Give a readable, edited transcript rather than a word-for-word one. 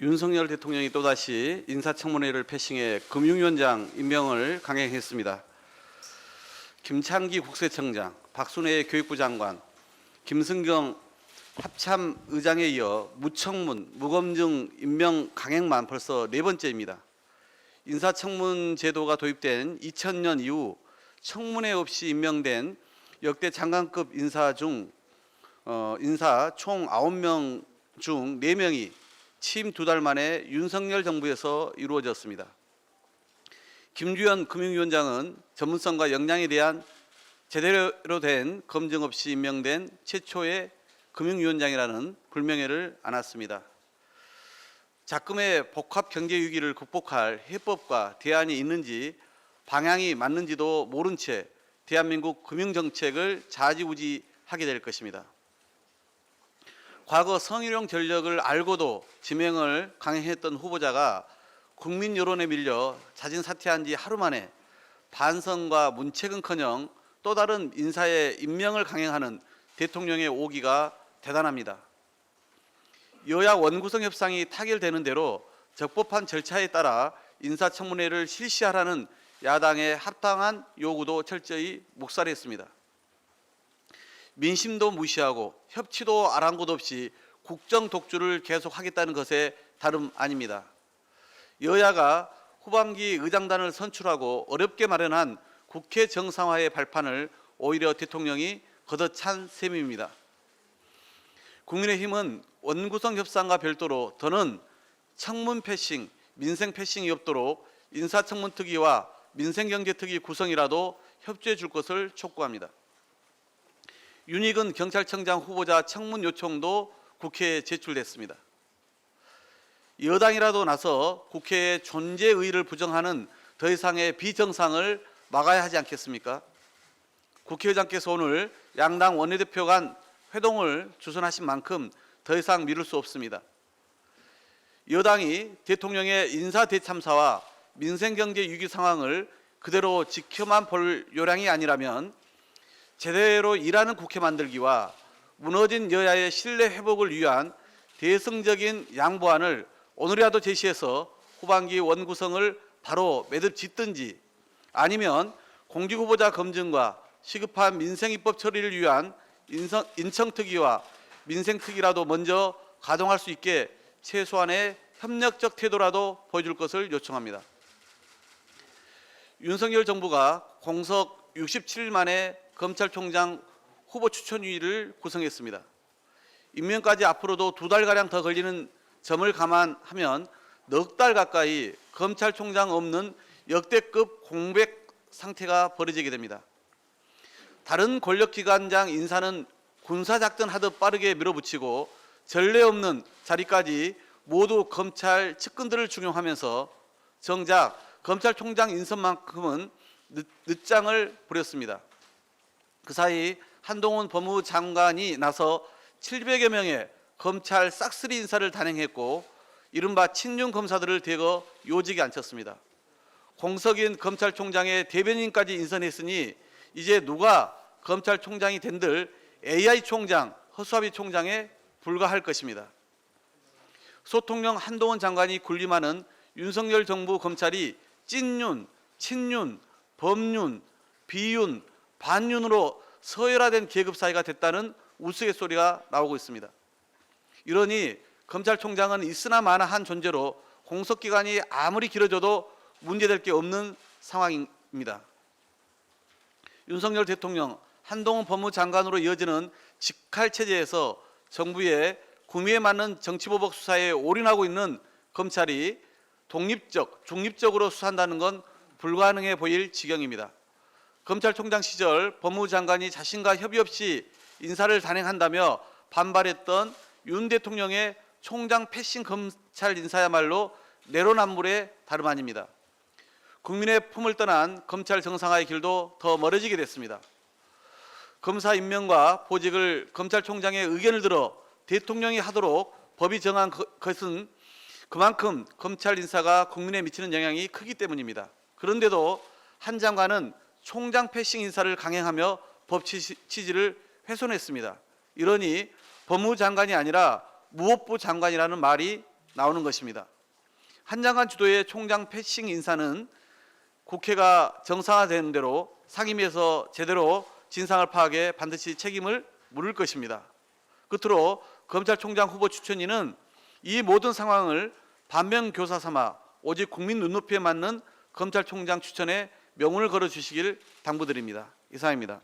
윤석열 대통령이 또다시 인사청문회를 패싱해 금융위원장 임명을 강행했습니다. 김창기 국세청장, 박순애 교육부 장관, 김승경 합참의장에 이어 무청문, 무검증 임명 강행만 벌써 4번째입니다. 인사청문 제도가 도입된 2000년 이후 청문회 없이 임명된 역대 장관급 인사 총 9명 중 4명이 취임 2달 만에 윤석열 정부에서 이루어졌습니다. 김주현 금융위원장은 전문성과 역량에 대한 제대로 된 검증 없이 임명된 최초의 금융위원장이라는 불명예를 안았습니다. 작금의 복합 경제 위기를 극복할 해법과 대안이 있는지 방향이 맞는지도 모른 채 대한민국 금융정책을 좌지우지하게 될 것입니다. 과거 성희롱 전력을 알고도 지명을 강행했던 후보자가 국민 여론에 밀려 자진 사퇴한 지 하루 만에 반성과 문책은커녕 또 다른 인사의 임명을 강행하는 대통령의 오기가 대단합니다. 여야 원구성 협상이 타결되는 대로 적법한 절차에 따라 인사청문회를 실시하라는 야당의 합당한 요구도 철저히 묵살했습니다. 민심도 무시하고 협치도 아랑곳 없이 국정 독주를 계속하겠다는 것에 다름 아닙니다. 여야가 후반기 의장단을 선출하고 어렵게 마련한 국회 정상화의 발판을 오히려 대통령이 걷어찬 셈입니다. 국민의힘은 원구성 협상과 별도로 더는 청문 패싱, 민생 패싱이 없도록 인사청문특위와 민생경제특위 구성이라도 협조해 줄 것을 촉구합니다. 윤익은 경찰청장 후보자 청문 요청도 국회에 제출됐습니다. 여당이라도 나서 국회의 존재의의를 부정하는 더 이상의 비정상을 막아야 하지 않겠습니까? 국회의장께서 오늘 양당 원내대표 간 회동을 주선하신 만큼 더 이상 미룰 수 없습니다. 여당이 대통령의 인사대참사와 민생경제 위기 상황을 그대로 지켜만 볼 요량이 아니라면 제대로 일하는 국회 만들기와 무너진 여야의 신뢰 회복을 위한 대승적인 양보안을 오늘이라도 제시해서 후반기 원구성을 바로 매듭 짓든지 아니면 공직후보자 검증과 시급한 민생입법 처리를 위한 인청특위와 민생특위라도 먼저 가동할 수 있게 최소한의 협력적 태도라도 보여줄 것을 요청합니다. 윤석열 정부가 공석 67일 만에 검찰총장 후보 추천위를 구성했습니다. 임명까지 앞으로도 2달가량 더 걸리는 점을 감안하면 넉 달 가까이 검찰총장 없는 역대급 공백 상태가 벌어지게 됩니다. 다른 권력기관장 인사는 군사작전 하듯 빠르게 밀어붙이고 전례 없는 자리까지 모두 검찰 측근들을 중용하면서 정작 검찰총장 인선만큼은 늦장을 부렸습니다. 그 사이 한동훈 법무부 장관이 나서 700여 명의 검찰 싹쓸이 인사를 단행했고 이른바 친윤 검사들을 대거 요직에 앉혔습니다. 공석인 검찰총장의 대변인까지 인선했으니 이제 누가 검찰총장이 된들 AI 총장, 허수아비 총장에 불과할 것입니다. 소통령 한동훈 장관이 군림하는 윤석열 정부 검찰이 찐윤, 친윤, 범윤, 비윤, 반윤으로 서열화된 계급 사회가 됐다는 우스갯소리가 나오고 있습니다. 이러니 검찰총장은 있으나 마나 한 존재로 공석기간이 아무리 길어져도 문제될 게 없는 상황입니다. 윤석열 대통령, 한동훈 법무장관으로 이어지는 직할체제에서 정부의 구미에 맞는 정치보복 수사에 올인하고 있는 검찰이 중립적으로 수사한다는 건 불가능해 보일 지경입니다. 검찰총장 시절 법무부 장관이 자신과 협의 없이 인사를 단행한다며 반발했던 윤 대통령의 총장 패싱 검찰 인사야말로 내로남불의 다름 아닙니다. 국민의 품을 떠난 검찰 정상화의 길도 더 멀어지게 됐습니다. 검사 임명과 보직을 검찰총장의 의견을 들어 대통령이 하도록 법이 정한 것은 그만큼 검찰 인사가 국민에 미치는 영향이 크기 때문입니다. 그런데도 한 장관은 총장 패싱 인사를 강행하며 법 취지를 훼손했습니다. 이러니 법무부 장관이 아니라 무법부 장관이라는 말이 나오는 것입니다. 한장관 주도의 총장 패싱 인사는 국회가 정상화되는 대로 상임위에서 제대로 진상을 파악해 반드시 책임을 물을 것입니다. 끝으로 검찰총장 후보 추천인은 이 모든 상황을 반면교사 삼아 오직 국민 눈높이에 맞는 검찰총장 추천에 명운을 걸어주시길 당부드립니다. 이상입니다.